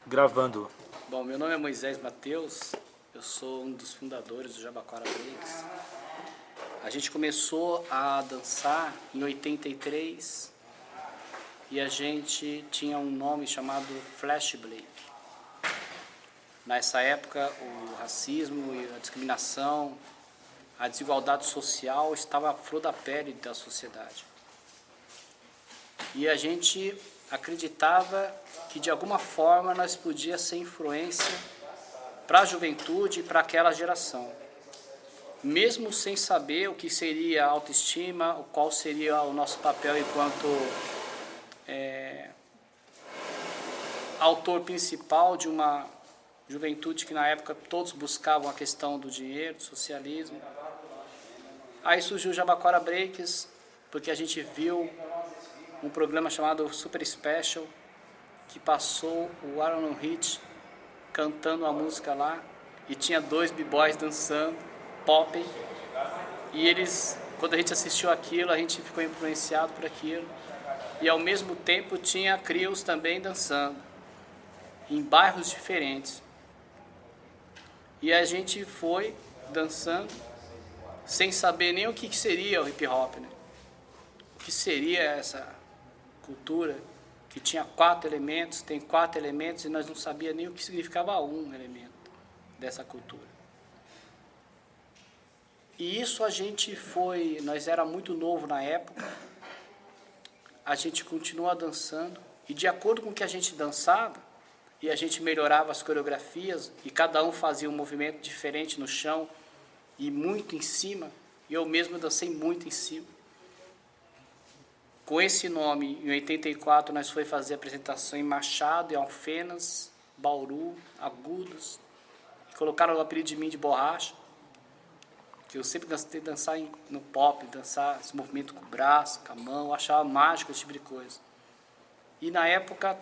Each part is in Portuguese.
Gravando. Bom, meu nome é Moisés Mateus, eu sou um dos fundadores do Jabaquara Breaks. A gente começou a dançar em 83 e a gente tinha um nome chamado Flash Break. Nessa época, o racismo e a discriminação, a desigualdade social estava à flor da pele da sociedade. E a gente acreditava que de alguma forma nós podíamos ser influência para a juventude e para aquela geração. Mesmo sem saber o que seria a autoestima, qual seria o nosso papel enquanto autor principal de uma juventude que na época todos buscavam a questão do dinheiro, do socialismo. Aí surgiu o Jabaquara Breaks, porque a gente viu um programa chamado Super Special, que passou o Aaron Hit cantando a música lá, e tinha dois b-boys dançando, pop, e eles, quando a gente assistiu aquilo, a gente ficou influenciado por aquilo, e ao mesmo tempo tinha crios também dançando, em bairros diferentes. E a gente foi dançando, sem saber nem o que seria o hip hop, né? O que seria essa cultura que tinha 4 elementos, tem 4 elementos e nós não sabíamos nem o que significava um elemento dessa cultura. E isso a gente foi, nós era muito novo na época, a gente continua dançando e de acordo com o que a gente dançava, e a gente melhorava as coreografias e cada um fazia um movimento diferente no chão e muito em cima, e eu mesmo dancei muito em cima. Com esse nome, em 84, nós fomos fazer apresentação em Machado, em Alfenas, Bauru, Agudos. E colocaram o apelido de mim de Borracha, que eu sempre gostei de dançar no pop, dançar esse movimento com o braço, com a mão, eu achava mágico esse tipo de coisa. E na época,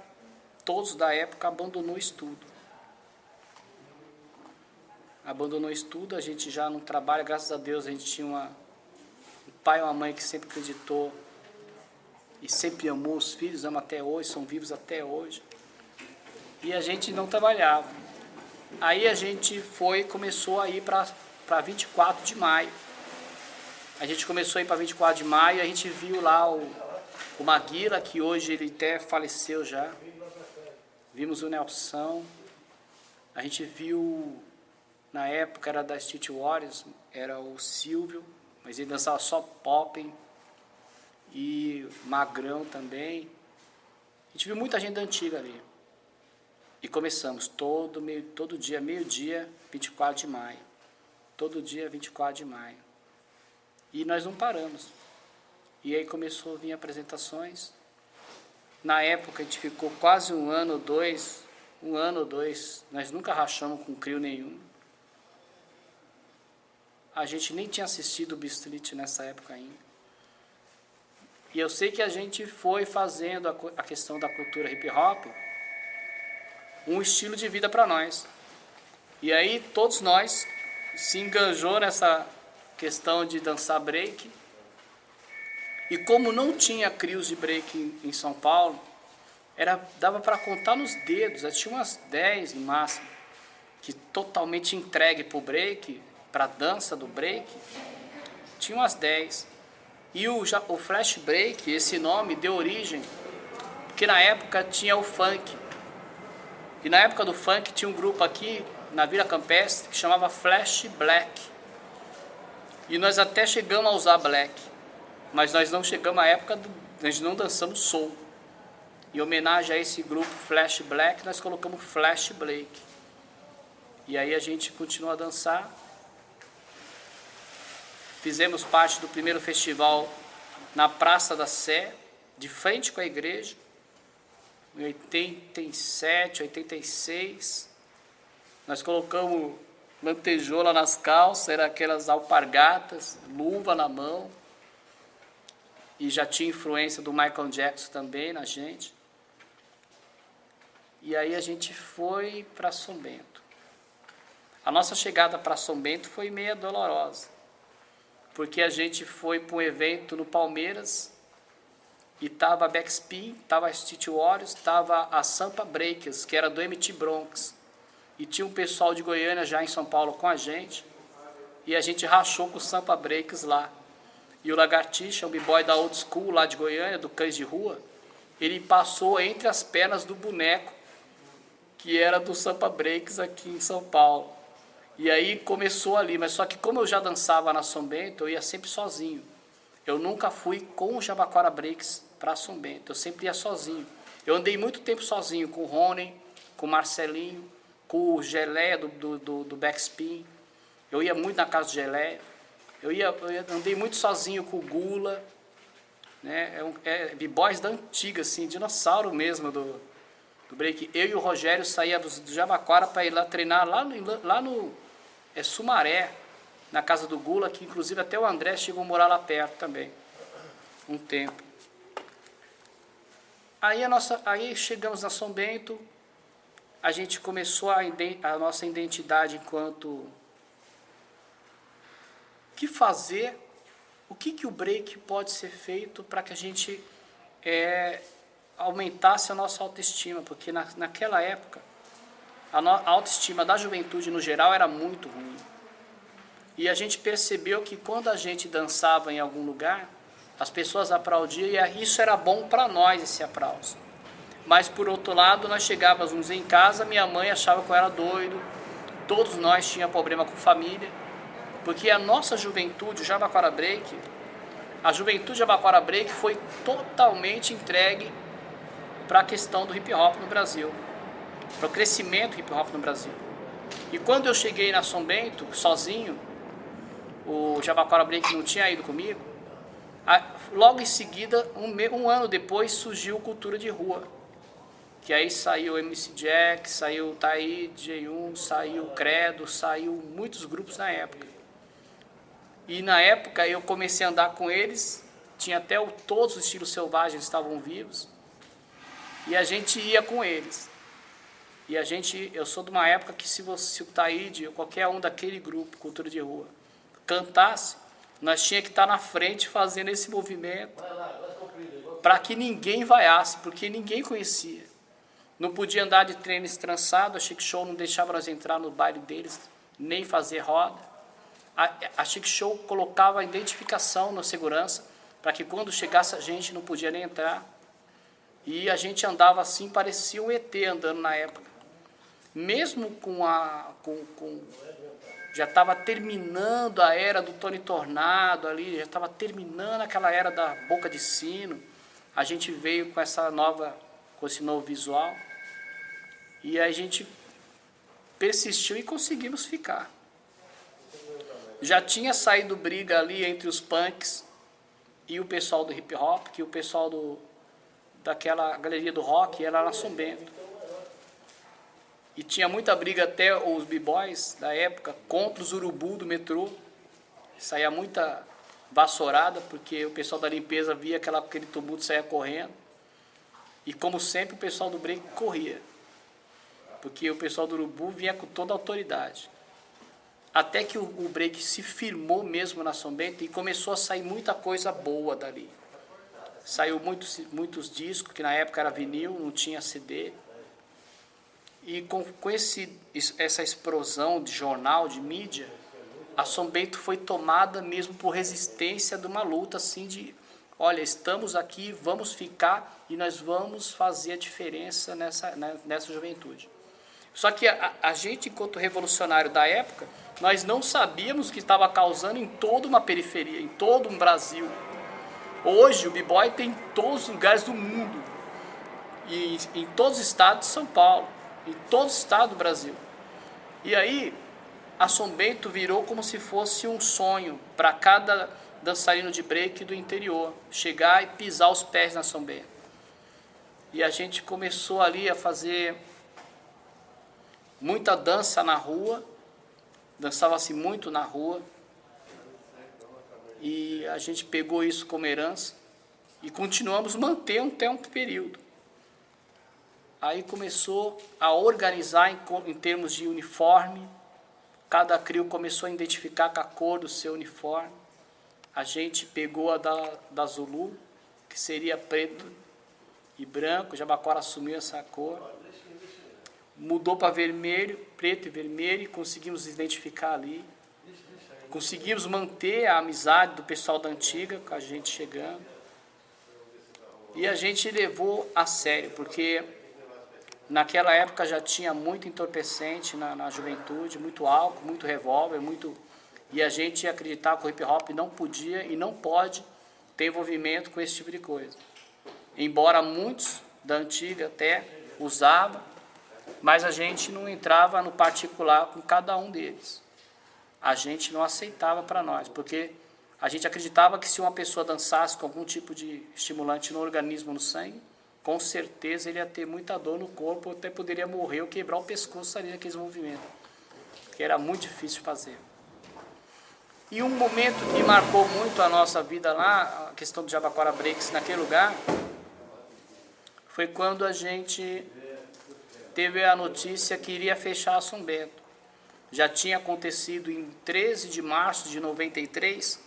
todos da época abandonou o estudo. Abandonou o estudo, a gente já não trabalha, graças a Deus a gente tinha um pai e uma mãe que sempre acreditou e sempre amou os filhos, ama até hoje, são vivos até hoje. E a gente não trabalhava. Aí a gente começou a ir para 24 de maio. A gente começou a ir para 24 de maio, a gente viu lá o Maguila, que hoje ele até faleceu já. Vimos o Nelson. A gente viu, na época era da Street Warriors, era o Silvio, mas ele dançava só popping. E Magrão também. A gente viu muita gente antiga ali. E começamos todo dia, meio-dia, 24 de maio. Todo dia, 24 de maio. E nós não paramos. E aí começou a vir apresentações. Na época a gente ficou quase um ano ou dois. Nós nunca rachamos com crio nenhum. A gente nem tinha assistido o B-Street nessa época ainda. E eu sei que a gente foi fazendo a questão da cultura hip hop um estilo de vida para nós. E aí todos nós se enganjou nessa questão de dançar break. E como não tinha crios de break em São Paulo, dava para contar nos dedos, tinha umas 10 no máximo, que totalmente entregue para o break, para a dança do break, tinha umas 10. E o Flash Break, esse nome deu origem, porque na época tinha o funk. E na época do funk tinha um grupo aqui na Vila Campestre que chamava Flash Black. E nós até chegamos a usar black, mas nós não chegamos à época, nós não dançamos soul. Em homenagem a esse grupo Flash Black, nós colocamos Flash Break. E aí a gente continua a dançar. Fizemos parte do primeiro festival na Praça da Sé, de frente com a igreja, em 87, 86. Nós colocamos lantejola nas calças, eram aquelas alpargatas, luva na mão. E já tinha influência do Michael Jackson também na gente. E aí a gente foi para São Bento. A nossa chegada para São Bento foi meio dolorosa, porque a gente foi para um evento no Palmeiras e tava a Backspin, tava a Street Warriors, tava a Sampa Breakers, que era do MT Bronx. E tinha um pessoal de Goiânia já em São Paulo com a gente, e a gente rachou com o Sampa Breakers lá. E o Lagartixa, um b-boy da Old School lá de Goiânia, do Cães de Rua, ele passou entre as pernas do boneco, que era do Sampa Breakers aqui em São Paulo. E aí começou ali, mas só que como eu já dançava na São Bento, eu ia sempre sozinho. Eu nunca fui com o Jabaquara Breaks para São Bento, eu sempre ia sozinho. Eu andei muito tempo sozinho com o Rony, com o Marcelinho, com o Geleia do Backspin. Eu ia muito na casa do Geleia. Andei muito sozinho com o Gula, né? B-boys da antiga, assim, dinossauro mesmo do break. Eu e o Rogério saía do Jabaquara para ir lá treinar lá no Sumaré, na casa do Gula, que inclusive até o André chegou a morar lá perto também, um tempo. Aí chegamos na São Bento, a gente começou a nossa identidade enquanto... O que fazer, o que o break pode ser feito para que a gente aumentasse a nossa autoestima, porque naquela época a autoestima da juventude no geral era muito ruim. E a gente percebeu que quando a gente dançava em algum lugar, as pessoas aplaudiam e isso era bom para nós, esse aplauso. Mas por outro lado, nós chegávamos em casa, minha mãe achava que eu era doido, todos nós tínhamos problema com família, porque a nossa juventude, o Jabaquara Break, a juventude Jabaquara Break foi totalmente entregue para a questão do hip hop no Brasil, para o crescimento do hip hop no Brasil. E quando eu cheguei na São Bento, sozinho, o Jabaquara Break não tinha ido comigo, logo em seguida, um ano depois, surgiu Cultura de Rua, que aí saiu o MC Jack, saiu o Taí, J1, saiu o Credo, saiu muitos grupos na época. E na época eu comecei a andar com eles, tinha até todos os estilos selvagens estavam vivos, e a gente ia com eles. E eu sou de uma época que se o Taíde ou qualquer um daquele grupo, Cultura de Rua, cantasse, nós tinha que estar na frente fazendo esse movimento para que ninguém vaiasse, porque ninguém conhecia. Não podia andar de tênis trançado, a Chic Show não deixava nós entrar no baile deles, nem fazer roda. A Chic Show colocava a identificação na segurança, para que quando chegasse a gente não podia nem entrar. E a gente andava assim, parecia um ET andando na época. Mesmo já estava terminando a era do Tony Tornado ali, já estava terminando aquela era da Boca de Sino. A gente veio com esse novo visual. E a gente persistiu e conseguimos ficar. Já tinha saído briga ali entre os punks e o pessoal do hip hop, que o pessoal daquela galeria do rock era na São Bento. E tinha muita briga até os b-boys da época contra os urubu do metrô. Saía muita vassourada, porque o pessoal da limpeza via aquele tumulto e saía correndo. E como sempre o pessoal do break corria, porque o pessoal do urubu vinha com toda a autoridade. Até que o break se firmou mesmo na São Bento e começou a sair muita coisa boa dali. Saiu muitos discos, que na época era vinil, não tinha CD. E com essa explosão de jornal, de mídia, a São Bento foi tomada mesmo por resistência de uma luta assim de, olha, estamos aqui, vamos ficar e nós vamos fazer a diferença nessa juventude. Só que a gente, enquanto revolucionário da época, nós não sabíamos o que estava causando em toda uma periferia, em todo um Brasil. Hoje o b-boy tem em todos os lugares do mundo, e em todos os estados de São Paulo, em todo o estado do Brasil. E aí a São Bento virou como se fosse um sonho para cada dançarino de break do interior, chegar e pisar os pés na São Bento. E a gente começou ali a fazer muita dança na rua, dançava-se muito na rua, e a gente pegou isso como herança e continuamos mantendo até um período. Aí começou a organizar em termos de uniforme, cada CRIO começou a identificar com a cor do seu uniforme. A gente pegou a da Zulu, que seria preto e branco. Jabaquara assumiu essa cor, mudou para vermelho, preto e vermelho, e conseguimos identificar ali. Conseguimos manter a amizade do pessoal da antiga, com a gente chegando. E a gente levou a sério, porque naquela época já tinha muito entorpecente na juventude, muito álcool, muito revólver, e a gente acreditava que o hip hop não podia e não pode ter envolvimento com esse tipo de coisa. Embora muitos da antiga até usavam, mas a gente não entrava no particular com cada um deles. A gente não aceitava para nós, porque a gente acreditava que se uma pessoa dançasse com algum tipo de estimulante no organismo, no sangue, com certeza ele ia ter muita dor no corpo, até poderia morrer ou quebrar o pescoço ali naqueles movimentos, que era muito difícil de fazer. E um momento que marcou muito a nossa vida lá, a questão do Jabaquara Breaks naquele lugar, foi quando a gente teve a notícia que iria fechar a São Bento. Já tinha acontecido em 13 de março de 93,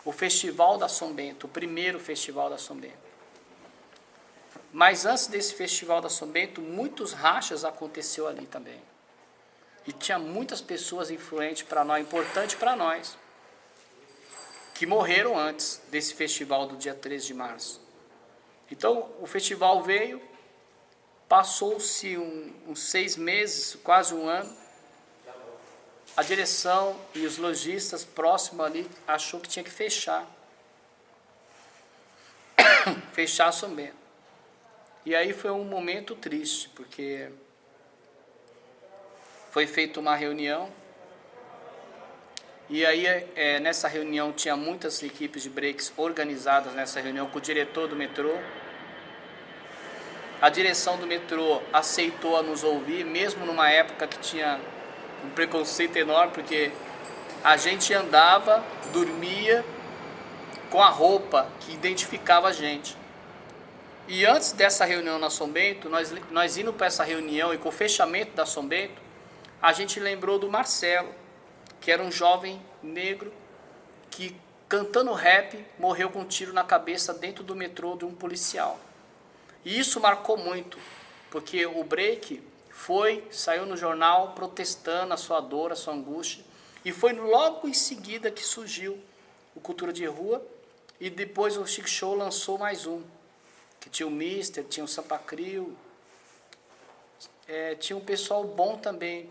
o Festival da São Bento, o primeiro Festival da São Bento. Mas antes desse Festival da São Bento, muitos rachas aconteceu ali também. E tinha muitas pessoas influentes para nós, importantes para nós, que morreram antes desse festival do dia 13 de março. Então, o festival veio, passou-se uns 6 meses, quase um ano. A direção e os lojistas próximos ali achou que tinha que fechar. Fechar São Bento. E aí foi um momento triste, porque foi feita uma reunião, e aí nessa reunião tinha muitas equipes de breaks organizadas nessa reunião com o diretor do metrô. A direção do metrô aceitou a nos ouvir, mesmo numa época que tinha um preconceito enorme, porque a gente andava, dormia com a roupa que identificava a gente. E antes dessa reunião na São Bento, nós indo para essa reunião e com o fechamento da São Bento, a gente lembrou do Marcelo, que era um jovem negro que, cantando rap, morreu com um tiro na cabeça dentro do metrô de um policial. E isso marcou muito, porque o break saiu no jornal protestando a sua dor, a sua angústia, e foi logo em seguida que surgiu o Cultura de Rua, e depois o Chic Show lançou mais um, que tinha o Mister, tinha o Sampa Crio, tinha um pessoal bom também,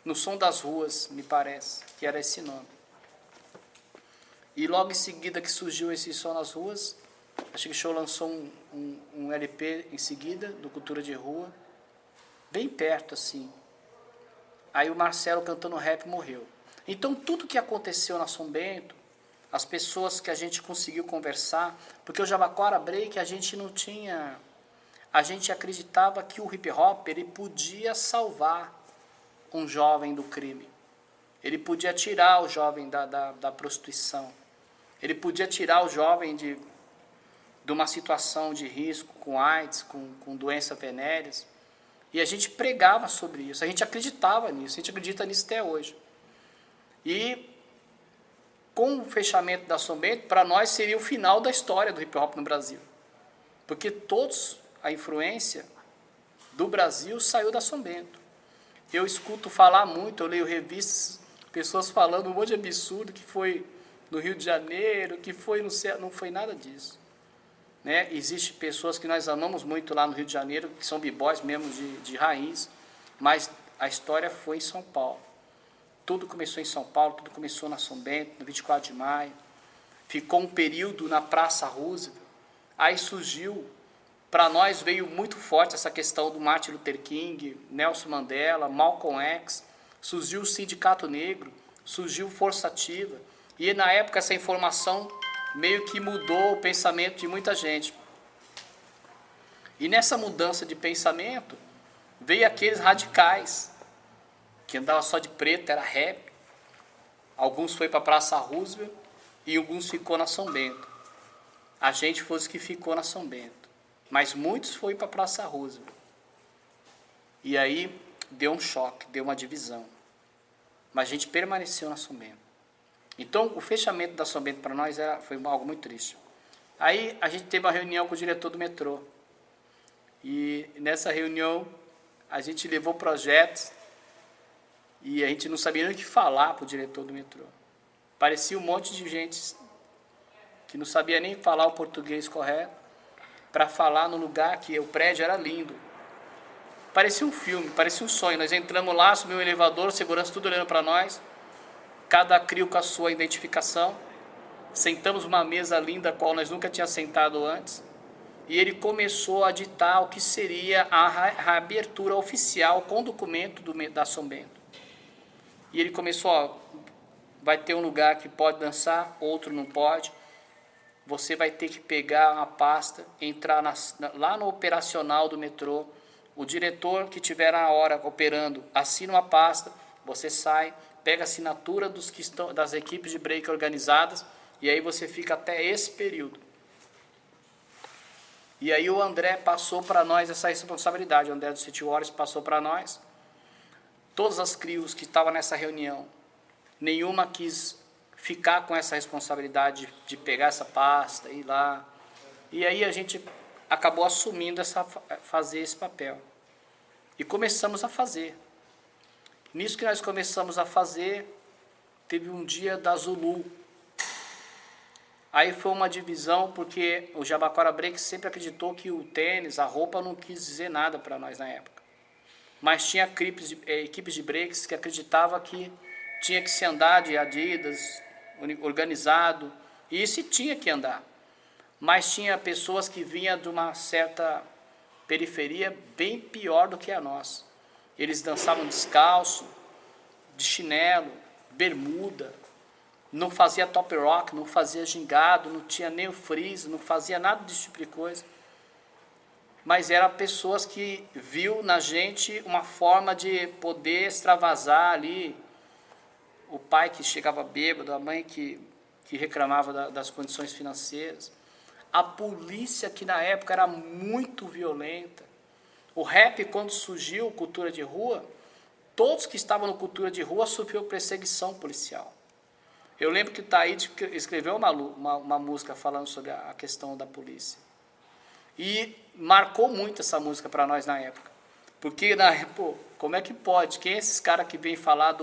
no Som das Ruas, me parece, que era esse nome. E logo em seguida que surgiu esse Som das Ruas, a Chic Show lançou um LP em seguida, do Cultura de Rua, bem perto assim. Aí o Marcelo, cantando rap, morreu. Então tudo que aconteceu na São Bento, as pessoas que a gente conseguiu conversar, porque o Jabaquara Break a gente não tinha, a gente acreditava que o hip hop ele podia salvar um jovem do crime, ele podia tirar o jovem da prostituição, ele podia tirar o jovem de uma situação de risco com AIDS, com doenças venéreas, e a gente pregava sobre isso, a gente acreditava nisso, a gente acredita nisso até hoje. E com o fechamento da São Bento, para nós seria o final da história do hip hop no Brasil, porque a influência do Brasil saiu da São Bento. Eu escuto falar muito, eu leio revistas, pessoas falando um monte de absurdo, que foi no Rio de Janeiro, que foi no céu, não foi nada disso. Né? Existem pessoas que nós amamos muito lá no Rio de Janeiro, que são b-boys mesmo de raiz, mas a história foi em São Paulo. Tudo começou em São Paulo, tudo começou na São Bento, no 24 de maio. Ficou um período na Praça Roosevelt. Aí surgiu, para nós veio muito forte essa questão do Martin Luther King, Nelson Mandela, Malcolm X. Surgiu o Sindicato Negro, surgiu Força Ativa. E na época essa informação meio que mudou o pensamento de muita gente. E nessa mudança de pensamento, veio aqueles radicais, que andavam só de preto, era rap. Alguns foi para a Praça Roosevelt e alguns ficou na São Bento. A gente foi os que ficou na São Bento, mas muitos foi para a Praça Roosevelt. E aí deu um choque, deu uma divisão. Mas a gente permaneceu na São Bento. Então, o fechamento da São Bento para nós foi algo muito triste. Aí a gente teve uma reunião com o diretor do metrô. E nessa reunião a gente levou projetos e a gente não sabia nem o que falar para o diretor do metrô. Parecia um monte de gente que não sabia nem falar o português correto para falar no lugar que o prédio era lindo. Parecia um filme, parecia um sonho. Nós entramos lá, subimos o elevador, segurança tudo olhando para nós, cada CRIO com a sua identificação. Sentamos numa mesa linda, a qual nós nunca tínhamos sentado antes. E ele começou a ditar o que seria a reabertura oficial com documento da São Bento. E ele começou, ó, vai ter um lugar que pode dançar, outro não pode. Você vai ter que pegar uma pasta, entrar lá no operacional do metrô. O diretor que estiver na hora operando, assina uma pasta, você sai, pega a assinatura das equipes de break organizadas, e aí você fica até esse período. E aí o André passou para nós essa responsabilidade, o André do City Wars passou para nós. Todas as CRIOs que estavam nessa reunião, nenhuma quis ficar com essa responsabilidade de pegar essa pasta, ir lá. E aí a gente acabou assumindo fazer esse papel. E começamos a fazer. Nisso que nós começamos a fazer, teve um dia da Zulu. Aí foi uma divisão, porque o Jabaquara Breaks sempre acreditou que o tênis, a roupa, não quis dizer nada para nós na época. Mas tinha equipes de breaks que acreditavam que tinha que se andar de Adidas, organizado, e isso tinha que andar. Mas tinha pessoas que vinham de uma certa periferia bem pior do que a nossa. Eles dançavam descalço, de chinelo, bermuda, não fazia top rock, não fazia gingado, não tinha nem o freeze, não fazia nada desse tipo de coisa. Mas eram pessoas que viu na gente uma forma de poder extravasar ali. O pai que chegava bêbado, a mãe que reclamava das condições financeiras. A polícia que na época era muito violenta. O rap, quando surgiu, cultura de rua, todos que estavam no cultura de rua sofreram perseguição policial. Eu lembro que o Taíde escreveu uma música falando sobre a questão da polícia. E marcou muito essa música para nós na época. Porque, como é que pode? Quem é esses caras que vêm falar de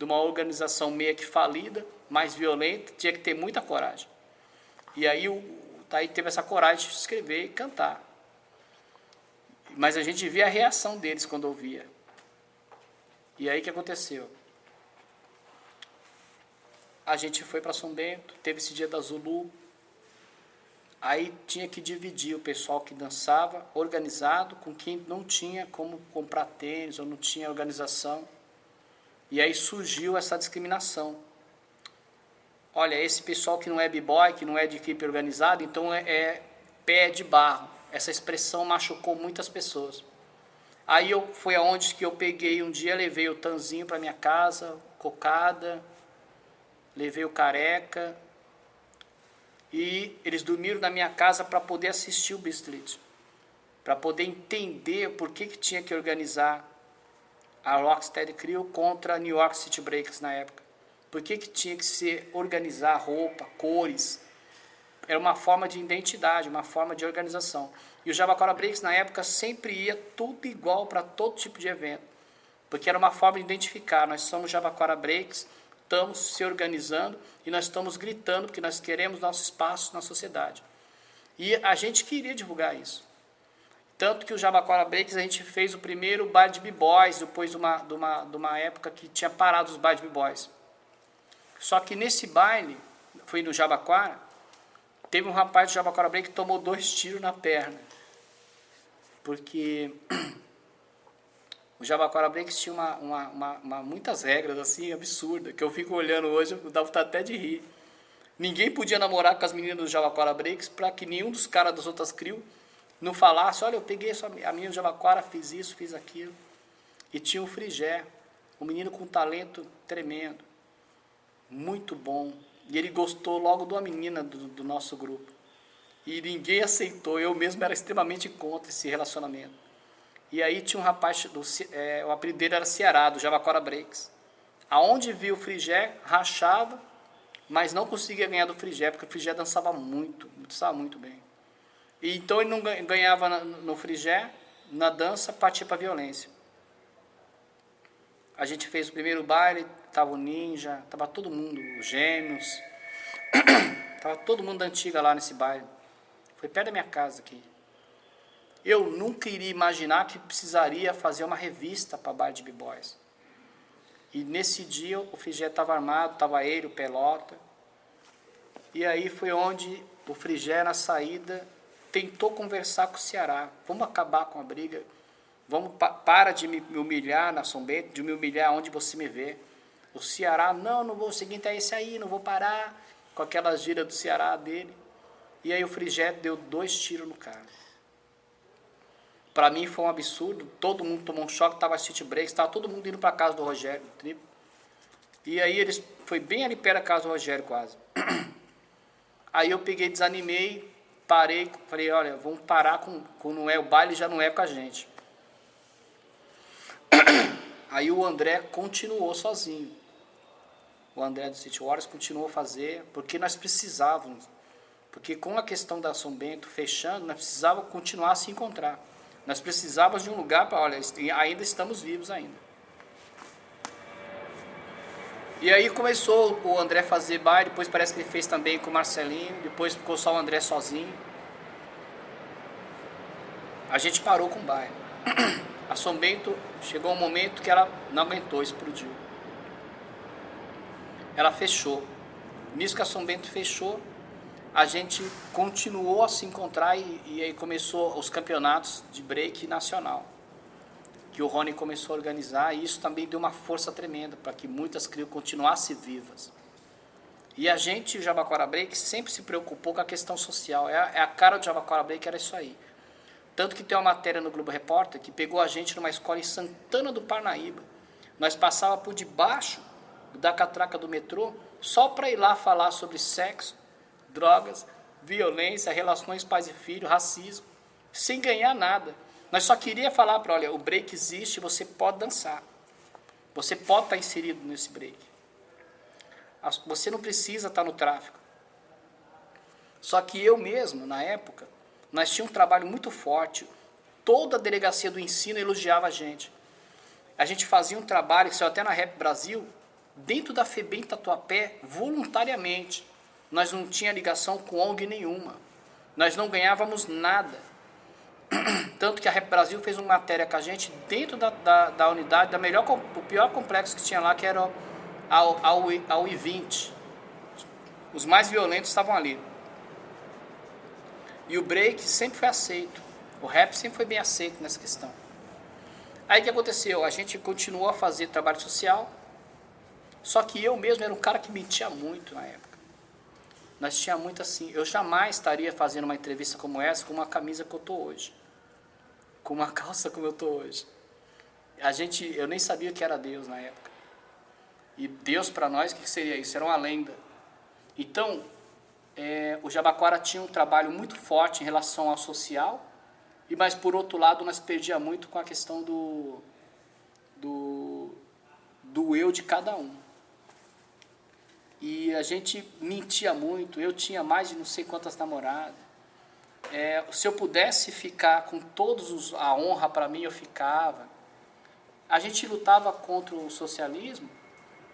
uma organização meio que falida, mais violenta? Tinha que ter muita coragem. E aí o Taíde teve essa coragem de escrever e cantar. Mas a gente via a reação deles quando ouvia. E aí o que aconteceu? A gente foi para São Bento, teve esse dia da Zulu. Aí tinha que dividir o pessoal que dançava organizado com quem não tinha como comprar tênis ou não tinha organização. E aí surgiu essa discriminação. Olha, esse pessoal que não é b-boy, que não é de equipe organizada, então é pé de barro. Essa expressão machucou muitas pessoas. Aí foi aonde que eu peguei um dia, levei o Tanzinho para minha casa, cocada, levei o Careca, e eles dormiram na minha casa para poder assistir o Beastlit, para poder entender por que tinha que organizar a Rocksteady Crew contra a New York City Breaks na época. Por que tinha que se organizar roupa, cores. Era uma forma de identidade, uma forma de organização. E o Jabaquara Breaks na época sempre ia tudo igual para todo tipo de evento, porque era uma forma de identificar. Nós somos Jabaquara Breaks, estamos se organizando e nós estamos gritando porque nós queremos nosso espaço na sociedade. E a gente queria divulgar isso. Tanto que o Jabaquara Breaks a gente fez o primeiro bar de b-boys, depois de uma época que tinha parado os bar de b-boys. Só que nesse baile, foi no Jabaquara, teve um rapaz do Jabaquara Breaks que tomou 2 tiros na perna. Porque o Jabaquara Breaks tinha muitas regras assim, absurdas, que eu fico olhando hoje, eu dá vontade até de rir. Ninguém podia namorar com as meninas do Jabaquara Breaks para que nenhum dos caras das outras CRIO não falasse, olha, eu peguei a menina do Jabaquara, fiz isso, fiz aquilo. E tinha o Frigé, um menino com um talento tremendo, muito bom. E ele gostou logo de uma menina do nosso grupo. E ninguém aceitou, eu mesmo era extremamente contra esse relacionamento. E aí tinha um rapaz, o apelido dele era Ceará, do Jabaquara Breaks. Aonde viu o Frigé, rachava mas não conseguia ganhar do Frigé, porque o Frigé dançava muito bem. E então ele não ganhava no Frigé, na dança, partia para violência. A gente fez o primeiro baile, tava o Ninja, tava todo mundo, os Gêmeos, tava todo mundo da antiga lá nesse baile. Foi perto da minha casa aqui. Eu nunca iria imaginar que precisaria fazer uma revista para baile de b-boys. E nesse dia o Frigé estava armado, estava ele, o Pelota. E aí foi onde o Frigé, na saída, tentou conversar com o Ceará. Vamos acabar com a briga. Vamos, para de me humilhar na São Bento, de me humilhar onde você me vê. O Ceará, não vou, o seguinte é esse aí, não vou parar. Com aquelas gírias do Ceará dele. E aí o Frigé deu 2 tiros no cara. Para mim foi um absurdo. Todo mundo tomou um choque, tava city break, estava todo mundo indo para casa do Rogério. E aí eles, foi bem ali perto da casa do Rogério quase. Aí eu peguei, desanimei, parei, falei, olha, vamos parar com não é o baile, já não é com a gente. Aí o André continuou sozinho. O André do City Warriors continuou a fazer, porque nós precisávamos. Porque com a questão da São Bento fechando, nós precisávamos continuar a se encontrar. Nós precisávamos de um lugar para, olha, ainda estamos vivos ainda. E aí começou o André a fazer baile, depois parece que ele fez também com o Marcelinho, depois ficou só o André sozinho. A gente parou com o baile. A São Bento chegou um momento que ela não aguentou, explodiu. Ela fechou. Nisso que a São Bento fechou, a gente continuou a se encontrar e aí começou os campeonatos de break nacional, que o Rony começou a organizar, e isso também deu uma força tremenda para que muitas crias continuassem vivas. E a gente, o Jabaquara Break, sempre se preocupou com a questão social. É a cara do Jabaquara Break, era isso aí. Tanto que tem uma matéria no Globo Repórter que pegou a gente numa escola em Santana do Parnaíba. Nós passávamos por debaixo da catraca do metrô só para ir lá falar sobre sexo, drogas, violência, relações pais e filho, racismo, sem ganhar nada. Nós só queríamos falar para, olha, o break existe, você pode dançar. Você pode estar inserido nesse break. Você não precisa estar no tráfico. Só que eu mesmo, na época, nós tínhamos um trabalho muito forte. Toda a delegacia do ensino elogiava a gente. A gente fazia um trabalho, que saiu até na Rap Brasil, dentro da FEBEM Tatuapé, voluntariamente. Nós não tínhamos ligação com ONG nenhuma. Nós não ganhávamos nada. Tanto que a Rap Brasil fez uma matéria com a gente dentro da unidade, o pior complexo que tinha lá, que era a UI20. Os mais violentos estavam ali. E o break sempre foi aceito. O rap sempre foi bem aceito nessa questão. Aí o que aconteceu? A gente continuou a fazer trabalho social, só que eu mesmo era um cara que mentia muito na época. Nós tínhamos muito assim, eu jamais estaria fazendo uma entrevista como essa com uma camisa que eu estou hoje. Com uma calça como eu estou hoje. Eu nem sabia o que era Deus na época. E Deus para nós, o que seria isso? Era uma lenda. Então, o Jabaquara tinha um trabalho muito forte em relação ao social, mas por outro lado nós perdíamos muito com a questão do eu de cada um. E a gente mentia muito, eu tinha mais de não sei quantas namoradas. Se eu pudesse ficar com a honra para mim, eu ficava. A gente lutava contra o socialismo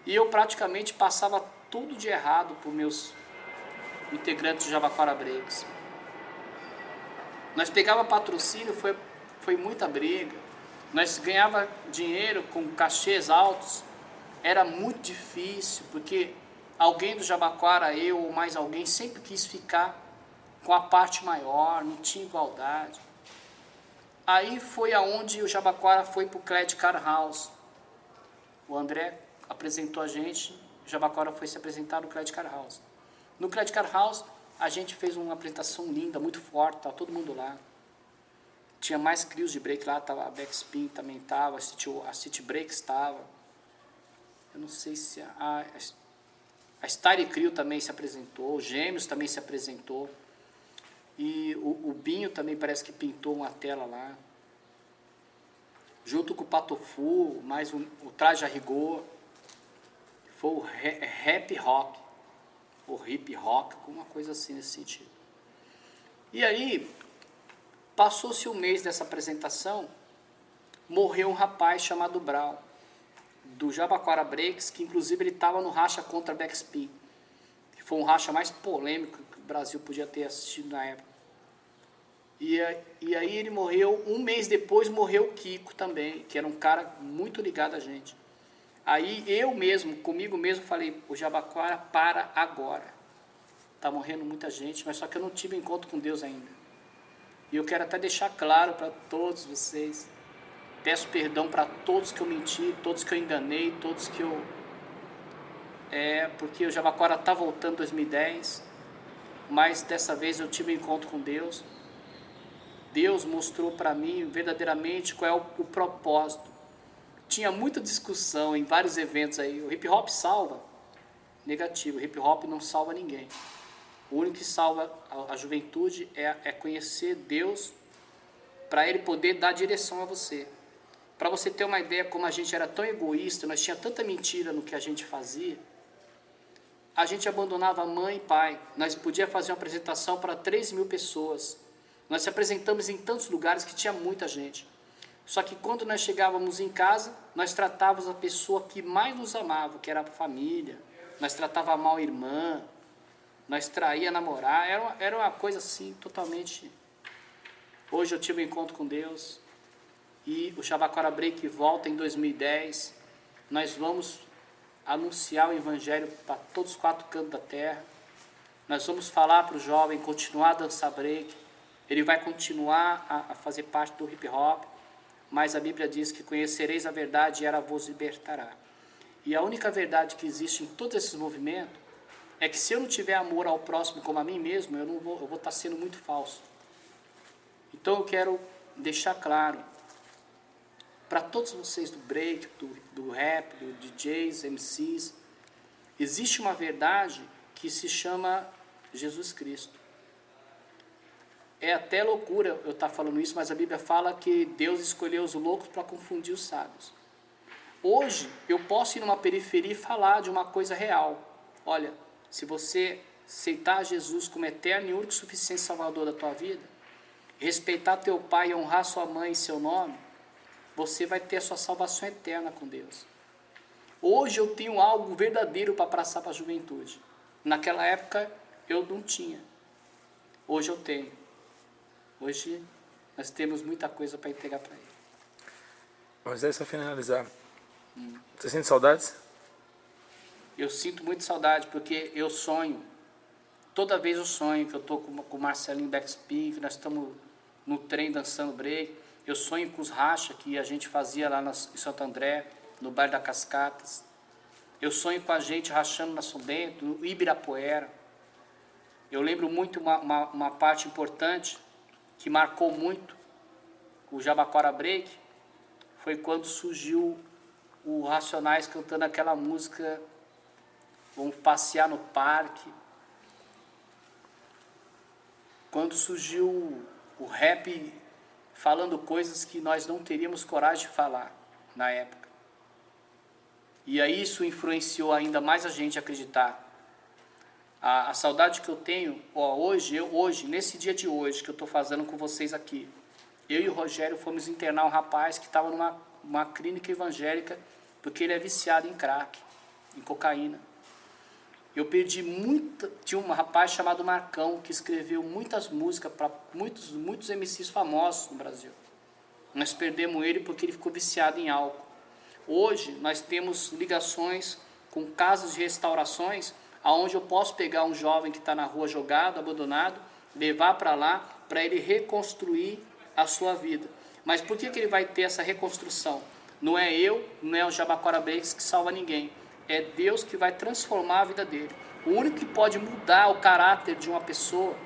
e eu praticamente passava tudo de errado para os meus integrantes do Jabaquara Breaks. Nós pegava patrocínio, foi muita briga. Nós ganhava dinheiro com cachês altos. Era muito difícil, porque alguém do Jabaquara, eu ou mais alguém, sempre quis ficar com a parte maior, não tinha igualdade. Aí foi aonde o Jabaquara foi para o Credit Card House. O André apresentou a gente, o Jabaquara foi se apresentar no Credit Card House. No Credit Card House, a gente fez uma apresentação linda, muito forte, estava todo mundo lá. Tinha mais crios de break lá, tava a Backspin também estava, a City Break estava. Eu não sei se a Style Crew também se apresentou, o Gêmeos também se apresentou. E o Binho também parece que pintou uma tela lá. Junto com o Patofu, mais o Traje a Rigor. Foi o Rap Rock. ou hip hop, alguma coisa assim nesse sentido. E aí, passou-se um mês dessa apresentação, morreu um rapaz chamado Brown, do Jabaquara Breaks, que inclusive ele estava no racha contra Backspin, que foi um racha mais polêmico que o Brasil podia ter assistido na época. E aí ele morreu, um mês depois morreu o Kiko também, que era um cara muito ligado a gente. Aí eu mesmo, comigo mesmo, falei, o Jabaquara, para agora. Tá morrendo muita gente, mas só que eu não tive encontro com Deus ainda. E eu quero até deixar claro para todos vocês, peço perdão para todos que eu menti, todos que eu enganei, todos que eu... porque o Jabaquara está voltando em 2010, mas dessa vez eu tive um encontro com Deus. Deus mostrou para mim verdadeiramente qual é o propósito. Tinha muita discussão em vários eventos aí. O hip hop salva? Negativo, o hip hop não salva ninguém. O único que salva a juventude é conhecer Deus, para Ele poder dar direção a você. Para você ter uma ideia como a gente era tão egoísta, nós tínhamos tanta mentira no que a gente fazia, a gente abandonava mãe e pai. Nós podíamos fazer uma apresentação para 3.000 pessoas. Nós se apresentamos em tantos lugares que tinha muita gente. Só que quando nós chegávamos em casa, nós tratávamos a pessoa que mais nos amava, que era a família. Nós tratava mal a irmã, nós traía namorar. Era uma coisa assim, totalmente... Hoje eu tive um encontro com Deus. E o Jabaquara Break volta em 2010. Nós vamos anunciar o Evangelho para todos os 4 cantos da terra. Nós vamos falar para o jovem continuar a dançar break. Ele vai continuar a fazer parte do hip hop. Mas a Bíblia diz que conhecereis a verdade e ela vos libertará. E a única verdade que existe em todos esses movimentos é que se eu não tiver amor ao próximo como a mim mesmo, eu vou estar sendo muito falso. Então eu quero deixar claro para todos vocês do break, do rap, do DJs, MCs, existe uma verdade que se chama Jesus Cristo. É até loucura eu estar falando isso, mas a Bíblia fala que Deus escolheu os loucos para confundir os sábios. Hoje, eu posso ir numa periferia e falar de uma coisa real. Olha, se você aceitar Jesus como eterno e único suficiente Salvador da tua vida, respeitar teu pai e honrar sua mãe em seu nome, você vai ter a sua salvação eterna com Deus. Hoje eu tenho algo verdadeiro para passar para a juventude. Naquela época eu não tinha. Hoje eu tenho. Hoje nós temos muita coisa para entregar para Ele. Moisés, para finalizar, você sente saudades? Eu sinto muita saudade, porque eu sonho, toda vez eu sonho que eu estou com o Marcelinho Backspin, que nós estamos no trem dançando break. Eu sonho com os racha que a gente fazia lá em Santo André, no bairro da Cascatas. Eu sonho com a gente rachando na São Bento, no Ibirapuera. Eu lembro muito uma parte importante que marcou muito o Jabaquara Break, foi quando surgiu o Racionais cantando aquela música Vamos Passear no Parque. Quando surgiu o rap falando coisas que nós não teríamos coragem de falar na época. E aí isso influenciou ainda mais a gente a acreditar. A saudade que eu tenho, hoje, nesse dia de hoje que eu estou fazendo com vocês aqui, eu e o Rogério fomos internar um rapaz que estava numa clínica evangélica, porque ele é viciado em crack, em cocaína. Eu perdi muita... Tinha um rapaz chamado Marcão, que escreveu muitas músicas para muitos MCs famosos no Brasil. Nós perdemos ele porque ele ficou viciado em álcool. Hoje, nós temos ligações com casas de restaurações, onde eu posso pegar um jovem que está na rua jogado, abandonado, levar para lá, para ele reconstruir a sua vida. Mas por que ele vai ter essa reconstrução? Não é eu, não é o Jabaquara Breaks que salva ninguém. É Deus que vai transformar a vida dele. O único que pode mudar o caráter de uma pessoa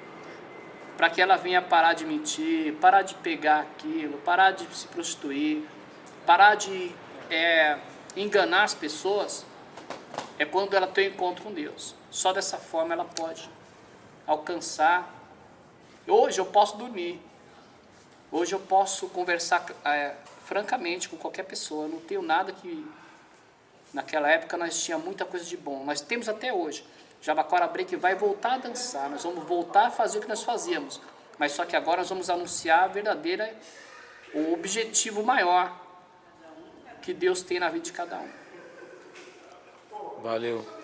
para que ela venha parar de mentir, parar de pegar aquilo, parar de se prostituir, parar de enganar as pessoas, é quando ela tem um encontro com Deus. Só dessa forma ela pode alcançar. Hoje eu posso dormir. Hoje eu posso conversar francamente com qualquer pessoa. Eu não tenho nada que... Naquela época nós tínhamos muita coisa de bom. Nós temos até hoje. Jabaquara Break vai voltar a dançar, nós vamos voltar a fazer o que nós fazíamos. Mas só que agora nós vamos anunciar a verdadeira, o objetivo maior que Deus tem na vida de cada um. Valeu.